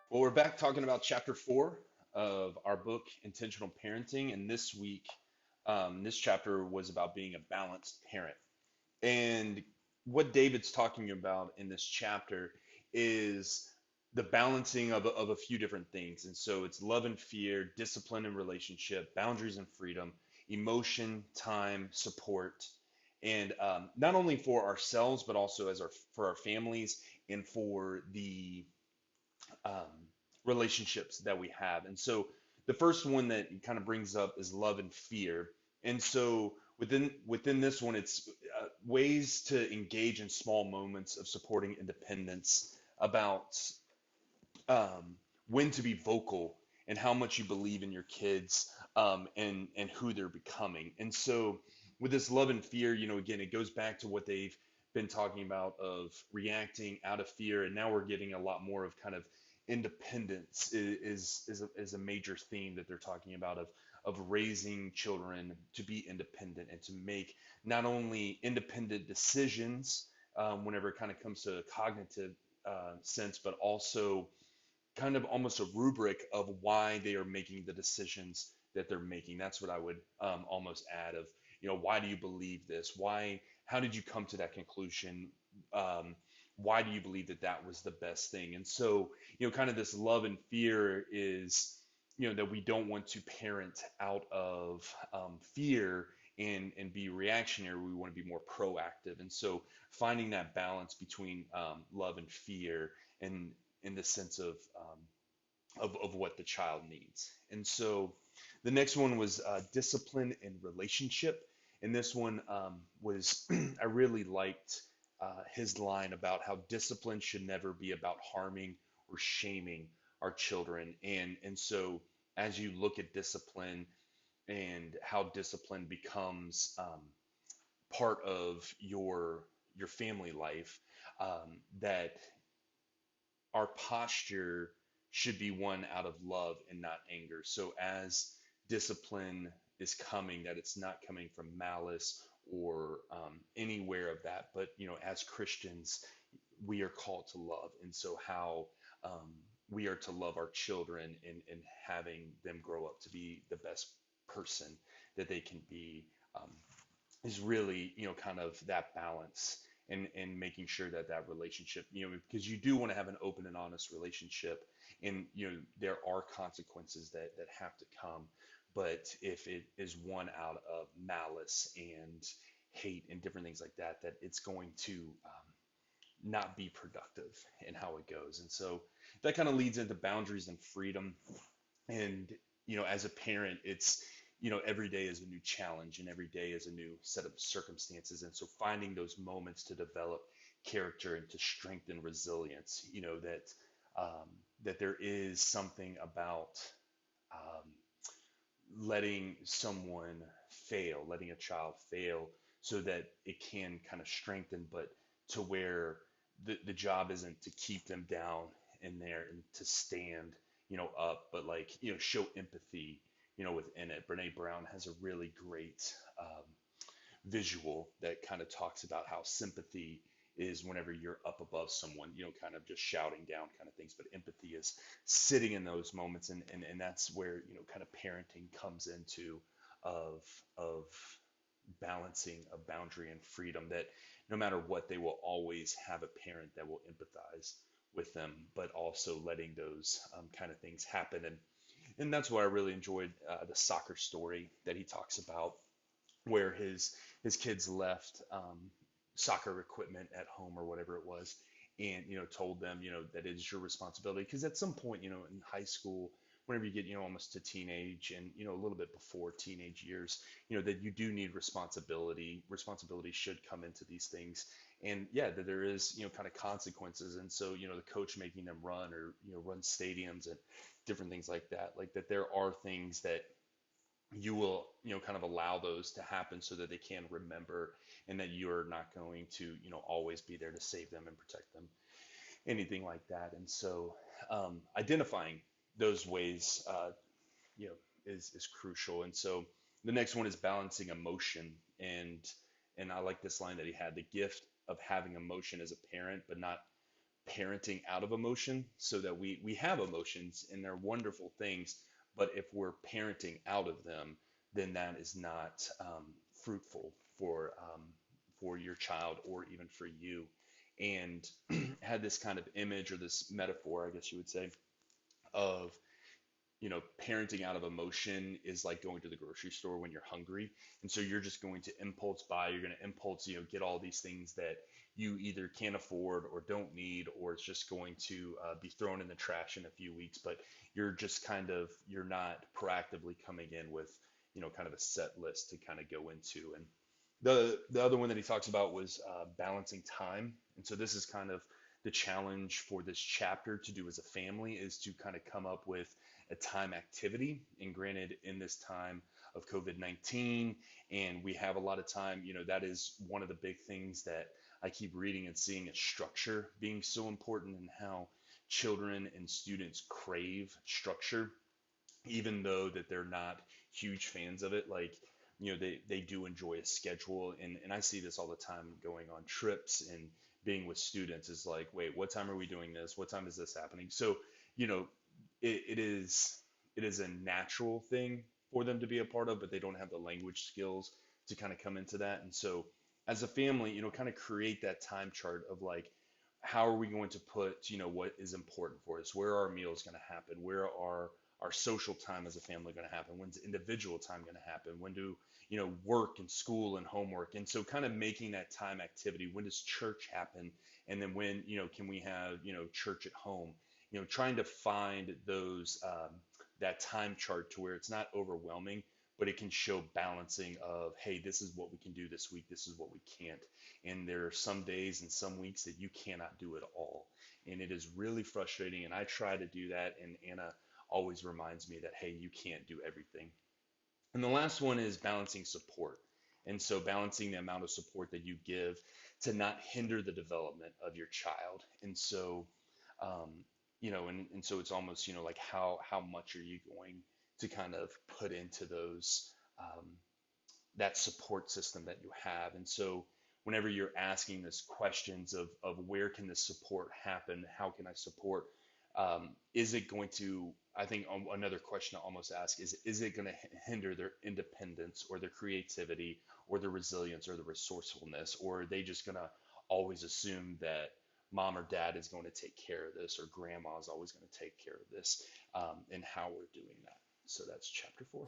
Well, we're back talking about chapter 4 of our book, Intentional Parenting. And this week, this chapter was about being a balanced parent. And what David's talking about in this chapter is the balancing of a few different things. And so it's love and fear, discipline and relationship, boundaries and freedom, emotion, time, support. And not only for ourselves, but also for our families and for the um, relationships that we have. And so the first one that it kind of brings up is love and fear. And so within this one, it's ways to engage in small moments of supporting independence, about when to be vocal and how much you believe in your kids, and who they're becoming. And so with this love and fear, again, it goes back to what they've been talking about of reacting out of fear, and now we're getting a lot more of kind of independence is a major theme that they're talking about of raising children to be independent and to make not only independent decisions, whenever it kind of comes to a cognitive sense, but also kind of almost a rubric of why they are making the decisions that they're making. That's what I would almost add of, why do you believe this? Why, how did you come to that conclusion? Um, why do you believe that that was the best thing? And so, kind of this love and fear is, that we don't want to parent out of fear and be reactionary. We want to be more proactive. And so finding that balance between love and fear, and in the sense of what the child needs. And so the next one was discipline and relationship. And this one was, I really liked his line about how discipline should never be about harming or shaming our children. And so as you look at discipline and how discipline becomes part of your family life, that our posture should be one out of love and not anger. So as discipline is coming, that it's not coming from malice or anywhere of that, but as Christians, we are called to love, and so how we are to love our children, and having them grow up to be the best person that they can be, is really, kind of that balance, and making sure that that relationship, because you do want to have an open and honest relationship, and there are consequences that have to come. But if it is one out of malice and hate and different things like that, that it's going to not be productive in how it goes. And so that kind of leads into boundaries and freedom. And as a parent, it's, every day is a new challenge, and every day is a new set of circumstances. And so finding those moments to develop character and to strengthen resilience, that there is something about um, letting someone fail, letting a child fail, so that it can kind of strengthen, but to where the job isn't to keep them down in there and to stand, up, but like, show empathy, within it. Brene Brown has a really great visual that kind of talks about how sympathy is whenever you're up above someone, kind of just shouting down kind of things, but empathy is sitting in those moments. And that's where, kind of parenting comes into of balancing a boundary and freedom, that no matter what, they will always have a parent that will empathize with them, but also letting those kind of things happen. And that's why I really enjoyed the soccer story that he talks about, where his kids left soccer equipment at home or whatever it was, and told them, that it is your responsibility, because at some point, in high school, whenever you get, almost to teenage, and a little bit before teenage years, that you do need responsibility should come into these things. And yeah, that there is, kind of consequences. And so, the coach making them run, or run stadiums and different things like that, like that there are things that you will, kind of allow those to happen, so that they can remember, and that you're not going to, always be there to save them and protect them, anything like that. And so identifying those ways, is crucial. And so the next one is balancing emotion. And I like this line that he had: the gift of having emotion as a parent, but not parenting out of emotion, so that we have emotions and they're wonderful things, but if we're parenting out of them, then that is not fruitful for your child or even for you. And had this kind of image, or this metaphor, I guess you would say, of, parenting out of emotion is like going to the grocery store when you're hungry. And so you're just going to impulse buy, you're going to impulse, get all these things that you either can't afford or don't need, or it's just going to be thrown in the trash in a few weeks. But you're not proactively coming in with, kind of a set list to kind of go into. And the other one that he talks about was balancing time. And so this is kind of the challenge for this chapter to do as a family, is to kind of come up with a time activity. And granted, in this time of COVID-19, and we have a lot of time, that is one of the big things that I keep reading and seeing, is structure being so important, and how children and students crave structure, even though that they're not huge fans of it. Like, they do enjoy a schedule. And I see this all the time going on trips and being with students, is like, wait, what time are we doing this? What time is this happening? So, you know, it is a natural thing for them to be a part of, but they don't have the language skills to kind of come into that. And so as a family, kind of create that time chart of like, how are we going to put, what is important for us? Where are our meals going to happen? Where are our social time as a family going to happen? When's individual time going to happen? When do, work and school and homework? And so kind of making that time activity. When does church happen? And then when, can we have, church at home? Trying to find those, that time chart to where it's not overwhelming, but it can show balancing of, hey, this is what we can do this week. This is what we can't. And there are some days and some weeks that you cannot do it all. And it is really frustrating. And I try to do that. And Anna always reminds me that, hey, you can't do everything. And the last one is balancing support. And so balancing the amount of support that you give to not hinder the development of your child. And so, um, and so it's almost, like how much are you going to kind of put into those, um, that support system that you have. And so whenever you're asking this questions of where can this support happen, how can I support, is it going to, I think another question to almost ask is it going to hinder their independence or their creativity or their resilience or the resourcefulness, or are they just going to always assume that mom or dad is going to take care of this, or grandma is always going to take care of this, and how we're doing that. So that's chapter 4.